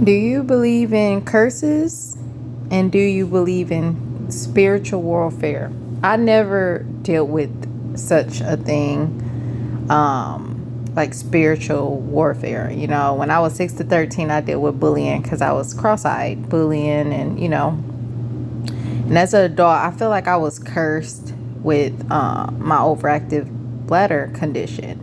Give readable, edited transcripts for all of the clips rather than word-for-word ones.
Do you believe in curses? And do you believe in spiritual warfare? I never dealt with such a thing, like spiritual warfare. When I was 6 to 13, I dealt with bullying because I was cross-eyed bullying, and as an adult, I feel like I was cursed with my overactive bladder condition.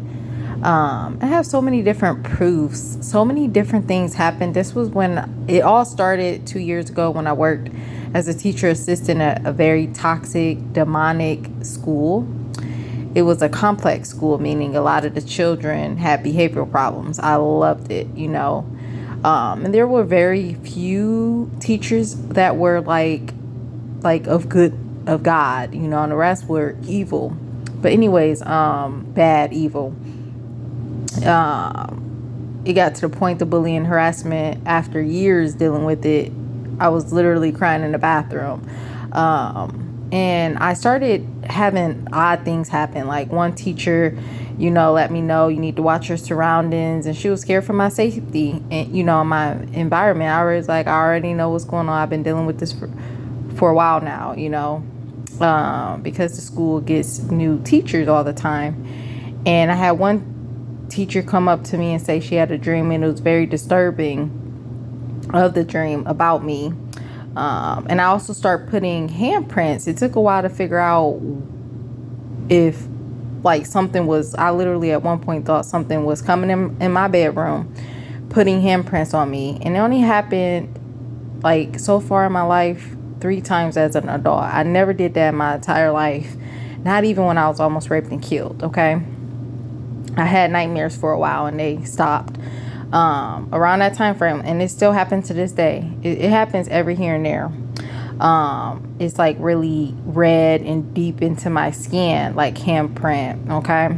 I have so many different proofs. So many different things happened. This was when it all started 2 years ago when I worked as a teacher assistant at a very toxic, demonic school. It was a complex school, meaning a lot of the children had behavioral problems. I loved it. And there were very few teachers that were like of God, and the rest were evil. But anyways, bad, evil. It got to the point of bullying harassment. After years dealing with it, I was literally crying in the bathroom. And I started having odd things happen. Like one teacher, let me know you need to watch your surroundings, and she was scared for my safety and my environment. I already know what's going on. I've been dealing with this for a while now, because the school gets new teachers all the time. And I had one teacher come up to me and say she had a dream, and it was very disturbing of the dream about me. And I also start putting handprints. It took a while to figure out if something was, I literally at one point thought something was coming in my bedroom, putting handprints on me. And it only happened so far in my life 3 times as an adult. I never did that in my entire life. Not even when I was almost raped and killed. Okay. I had nightmares for a while and they stopped around that time frame, and it still happens to this day. It happens every here and there. It's really red and deep into my skin, like handprint. Okay,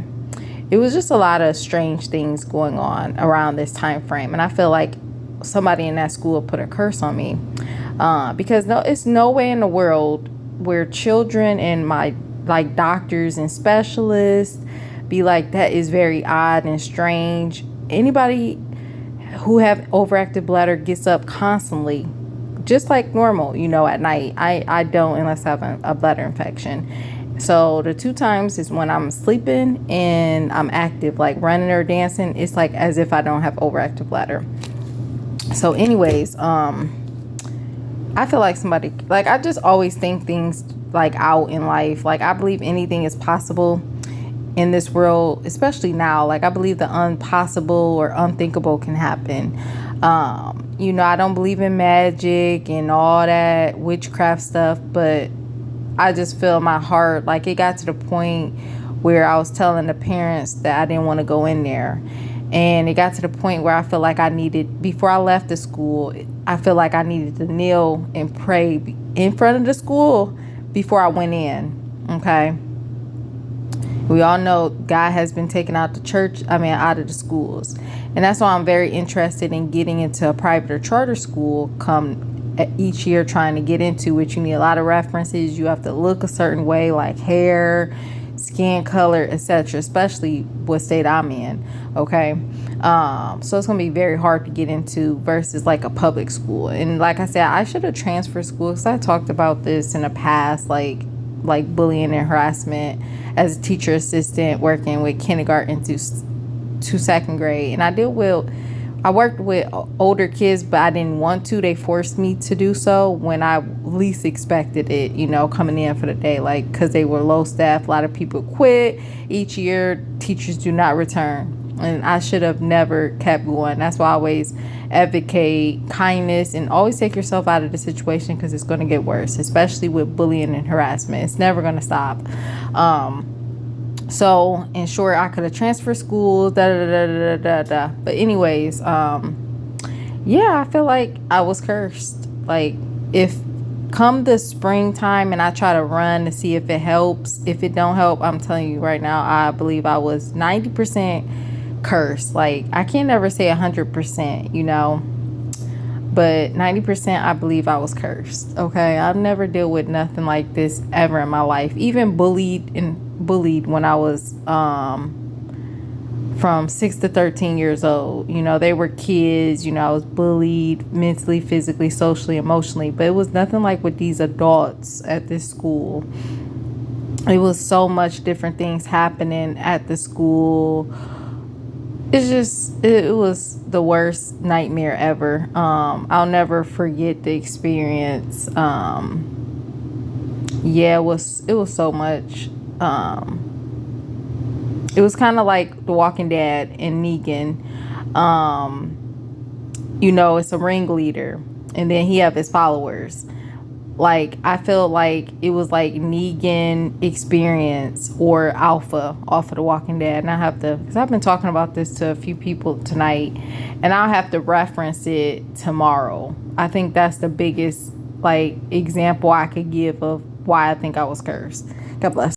it was just a lot of strange things going on around this time frame, and I feel like somebody in that school put a curse on me, because it's no way in the world where children and my doctors and specialists be like, that is very odd and strange. Anybody who have overactive bladder gets up constantly, just like normal, at night. I don't, unless I have a bladder infection. So the 2 times is when I'm sleeping and I'm active, like running or dancing. It's as if I don't have overactive bladder. So anyways, I feel like somebody, I just always think things out in life. I believe anything is possible in this world, especially now. I believe the impossible or unthinkable can happen. I don't believe in magic and all that witchcraft stuff, but I just feel in my heart it got to the point where I was telling the parents that I didn't want to go in there. And it got to the point where I feel like I needed, before I left the school, I feel like I needed to kneel and pray in front of the school before I went in. Okay. We all know God has been taken out out of the schools. And that's why I'm very interested in getting into a private or charter school come each year, trying to get into it. You need a lot of references. You have to look a certain way, like hair, skin color, etc., especially what state I'm in. Okay. So it's going to be very hard to get into versus a public school. And like I said, I should have transferred school, because I talked about this in the past, like bullying and harassment as a teacher assistant working with kindergarten to 2nd grade. And I worked with older kids, but I didn't want to. They forced me to do so when I least expected it, coming in for the day, because they were low staff. A lot of people quit each year. Teachers do not return. And I should have never kept going. That's why I always advocate kindness and always take yourself out of the situation, because it's going to get worse, especially with bullying and harassment. It's never going to stop. So in short, I could have transferred schools, But anyways, yeah, I feel like I was cursed. If come the springtime and I try to run to see if it helps, if it don't help, I'm telling you right now, I believe I was 90% cursed. I can't never say 100%, but 90% I believe I was cursed. Okay, I've never dealt with nothing like this ever in my life. Even bullied when I was from 6 to 13 years old. You know, they were kids. You know, I was bullied mentally, physically, socially, emotionally, but it was nothing like with these adults at this school. It was so much different things happening at the school. It's just, it was the worst nightmare ever. I'll never forget the experience. Yeah, it was so much. It was kind of like The Walking Dead and Negan. You know, it's a ringleader, and then he have his followers. Like, I felt like it was like Negan experience or Alpha off of The Walking Dead. And I have to, because I've been talking about this to a few people tonight, and I'll have to reference it tomorrow. I think that's the biggest like example I could give of why I think I was cursed. God bless.